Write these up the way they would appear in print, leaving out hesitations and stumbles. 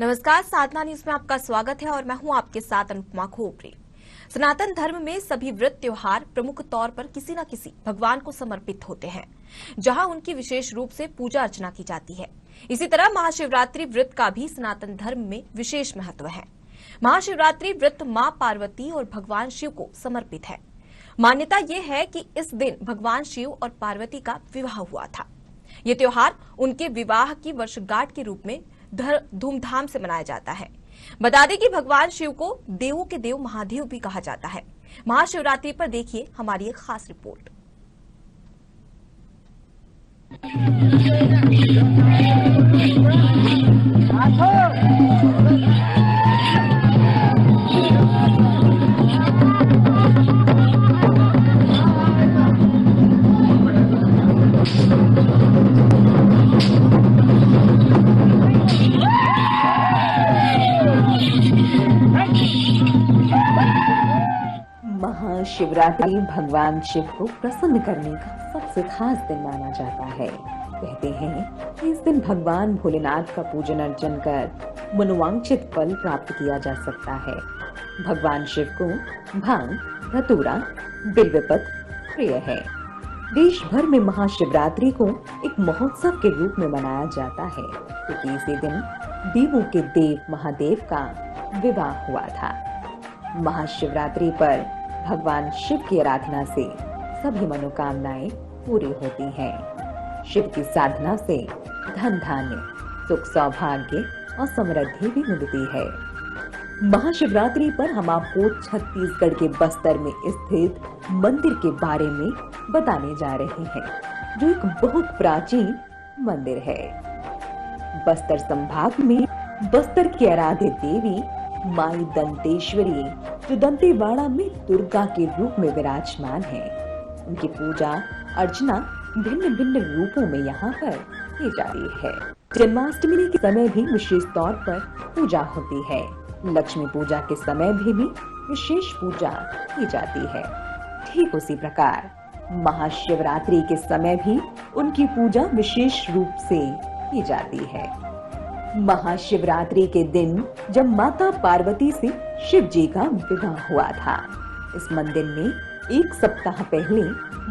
नमस्कार, साधना न्यूज में आपका स्वागत है और मैं हूं आपके साथ अनुपमा खोपरे। सनातन धर्म में सभी व्रत त्योहार प्रमुख तौर पर किसी न किसी भगवान को समर्पित होते हैं, जहां उनकी विशेष रूप से पूजा अर्चना की जाती है। इसी तरह महाशिवरात्रि व्रत का भी सनातन धर्म में विशेष महत्व है। महाशिवरात्रि व्रत मां पार्वती और भगवान शिव को समर्पित है। मान्यता ये है कि इस दिन भगवान शिव और पार्वती का विवाह हुआ था। ये त्योहार उनके विवाह की वर्षगांठ के रूप में धूमधाम से मनाया जाता है। बता दें कि भगवान शिव को देवों के देव महादेव भी कहा जाता है। महाशिवरात्रि पर देखिए हमारी एक खास रिपोर्ट। महाशिवरात्रि भगवान शिव को प्रसन्न करने का सबसे खास दिन माना जाता है। कहते हैं कि इस दिन भगवान भोलेनाथ का पूजन अर्चन कर मनोवांछित फल प्राप्त किया जा सकता है। भगवान शिव को भांग, धतूरा, बिल्वपत्र प्रिय है। देश भर में महाशिवरात्रि को एक महोत्सव के रूप में मनाया जाता है, क्योंकि इसी दिन देवों के देव महादेव का विवाह हुआ था। महाशिवरात्रि पर भगवान शिव की आराधना से सभी मनोकामनाएं पूरी होती हैं। शिव की साधना से धन धान्य, सुख सौभाग्य और समृद्धि भी मिलती है। महाशिवरात्रि पर हम आपको छत्तीसगढ़ के बस्तर में स्थित मंदिर के बारे में बताने जा रहे हैं, जो एक बहुत प्राचीन मंदिर है। बस्तर संभाग में बस्तर की आराध्य देवी माई दंतेश्वरी, जो दंतेवाड़ा में दुर्गा के रूप में विराजमान है, उनकी पूजा अर्चना भिन्न भिन्न रूपों में यहाँ पर की जाती है। जन्माष्टमी के समय भी विशेष तौर पर पूजा होती है। लक्ष्मी पूजा के समय भी विशेष पूजा की जाती है। ठीक उसी प्रकार महाशिवरात्रि के समय भी उनकी पूजा विशेष रूप से की जाती है। महाशिवरात्रि के दिन जब माता पार्वती से शिव जी का विवाह हुआ था, इस मंदिर में एक सप्ताह पहले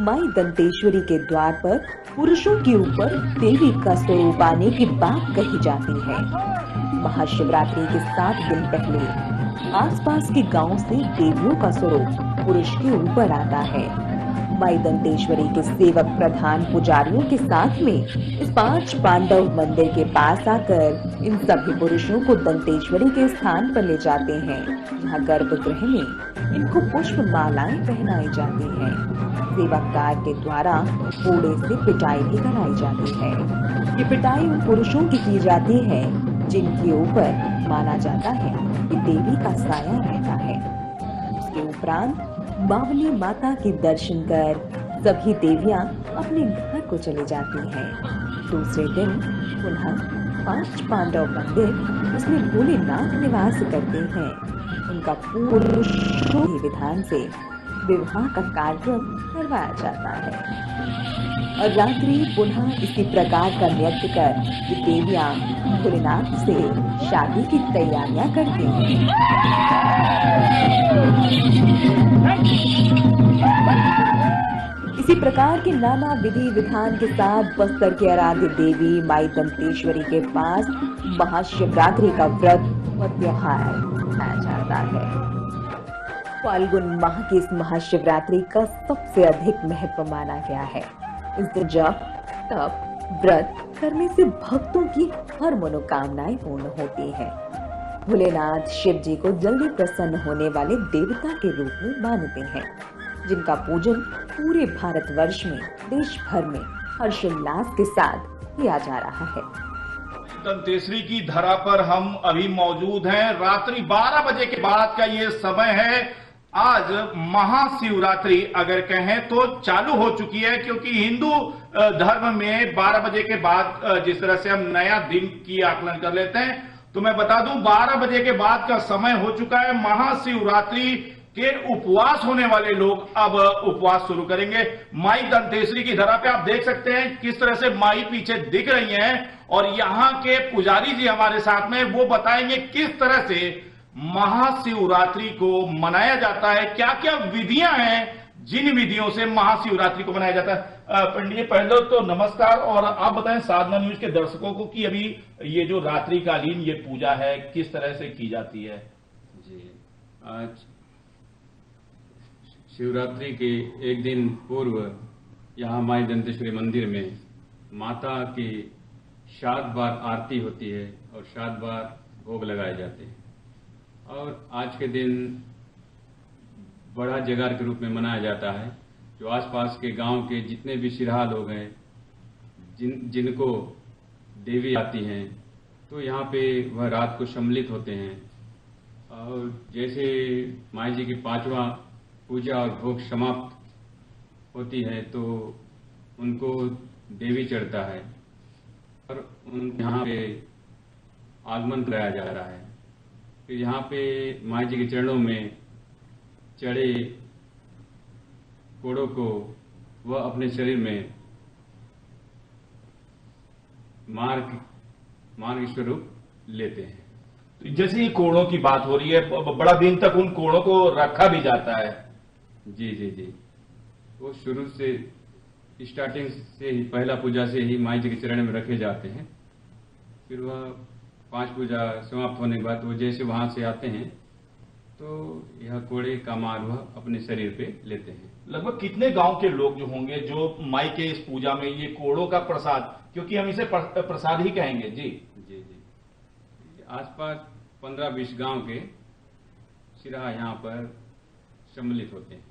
माई दंतेश्वरी के द्वार पर पुरुषों के ऊपर देवी का स्वरूप आने की बात कही जाती है। महाशिवरात्रि के 7 दिन पहले आसपास के गांव से देवियों का स्वरूप पुरुष के ऊपर आता है। माई दंतेश्वरी के सेवक प्रधान पुजारियों के साथ में इस 5 पांडव मंदिर के पास आकर इन सभी पुरुषों को दंतेश्वरी के स्थान पर ले जाते हैं, जहाँ गर्भगृह में इनको पुष्प मालाएं पहनाई जाती हैं। सेवकदार के द्वारा घोड़े से पिटाई भी कराई जाती है। ये पिटाई उन पुरुषों की जाती है जिनके ऊपर माना जाता है कि देवी का साया रहता है। उसके उपरांत बावली माता के दर्शन कर सभी देवियां अपने घर को चली जाती हैं। दूसरे दिन पुनः 5 पांडव मंदिर, उसमें भोलेनाथ निवास करते हैं, उनका पूर्ण विधान से विवाह का कार्यक्रम करवाया जाता है। और रात्रि पुनः इसी प्रकार का नृत्य कर देवियां भोलेनाथ से शादी की तैयारियां करती हैं। इसी प्रकार के नाना विधि विधान के साथ बस्तर की आराध्य देवी माई दंतेश्वरी के पास महाशिवरात्रि का व्रत और त्योहार मनाया जाता है। फाल्गुन माह की इस महाशिवरात्रि का सबसे अधिक महत्व माना गया है। इस दिन जप, तप, व्रत करने से भक्तों की हर मनोकामनाएं पूर्ण होती है। भोलेनाथ शिव जी को जल्दी प्रसन्न होने वाले देवता के रूप में मानते हैं, जिनका पूजन पूरे भारतवर्ष में देश भर में हर्षोल्लास के साथ किया जा रहा है। दंतेश्वरी की धरा पर हम अभी मौजूद हैं। रात्रि 12 बजे के बाद का ये समय है। आज महाशिवरात्रि अगर कहें तो चालू हो चुकी है, क्योंकि हिंदू धर्म में 12 बजे के बाद जिस तरह से हम नया दिन की आकलन कर लेते हैं, तो मैं बता दूं 12 बजे के बाद का समय हो चुका है। महाशिवरात्रि के उपवास होने वाले लोग अब उपवास शुरू करेंगे। माई दंतेश्वरी की धरा पे आप देख सकते हैं किस तरह से माई पीछे दिख रही हैं और यहां के पुजारी जी हमारे साथ में, वो बताएंगे किस तरह से महाशिवरात्रि को मनाया जाता है, क्या क्या विधियां हैं जिन विधियों से महाशिवरात्रि को मनाया जाता है। पंडित जी, पहले तो नमस्कार, और आप बताएं साधना न्यूज के दर्शकों को कि अभी ये जो रात्रिकालीन ये पूजा है किस तरह से की जाती है। जी, आज शिवरात्रि के एक दिन पूर्व यहाँ माई दंतेश्वरी मंदिर में माता की 7 बार आरती होती है और 7 बार भोग लगाए जाते हैं। और आज के दिन बड़ा जगार के रूप में मनाया जाता है। जो आसपास के गांव के जितने भी सिरहा लोग हैं, जिनको देवी आती हैं, तो यहाँ पे वह रात को सम्मिलित होते हैं। और जैसे माई जी की 5वां पूजा और भोग समाप्त होती है तो उनको देवी चढ़ता है और उन यहाँ पे आगमन कराया जा रहा है। फिर यहाँ पे माई जी के चरणों में चढ़े कोड़ों को वह अपने शरीर में मार्ग स्वरूप लेते हैं। जैसे ये कोड़ों की बात हो रही है, बड़ा दिन तक उन कोड़ों को रखा भी जाता है। जी जी जी, वो शुरू से स्टार्टिंग से ही पहला पूजा से ही माई जी के चरण में रखे जाते हैं। फिर वह 5 पूजा समाप्त होने के बाद वो जैसे वहां से आते हैं तो यह कोड़े का मार वह अपने शरीर पे लेते हैं। लगभग कितने गांव के लोग जो होंगे जो माई के इस पूजा में ये कोड़ों का प्रसाद, क्योंकि हम इसे प्रसाद ही कहेंगे। जी जी जी, आसपास 15-20 गांव के सिरहा यहाँ पर सम्मिलित होते हैं।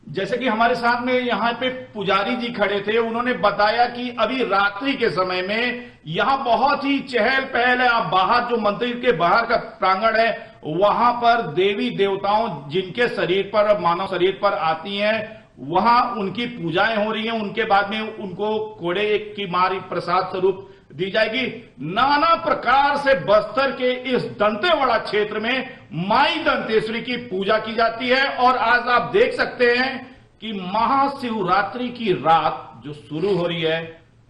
जैसे कि हमारे साथ में यहाँ पे पुजारी जी खड़े थे, उन्होंने बताया कि अभी रात्रि के समय में यहाँ बहुत ही चहल पहल है। आप बाहर जो मंदिर के बाहर का प्रांगण है वहां पर देवी देवताओं जिनके शरीर पर, मानव शरीर पर आती हैं, वहां उनकी पूजाएं हो रही हैं। उनके बाद में उनको कोड़े की मार प्रसाद स्वरूप दी जाएगी। नाना प्रकार से बस्तर के इस दंतेवाड़ा क्षेत्र में माई दंतेश्वरी की पूजा की जाती है। और आज आप देख सकते हैं कि महाशिवरात्रि की रात जो शुरू हो रही है,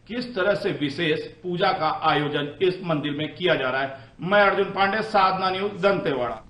किस तरह से विशेष पूजा का आयोजन इस मंदिर में किया जा रहा है। मैं अर्जुन पांडे, साधना न्यूज, दंतेवाड़ा।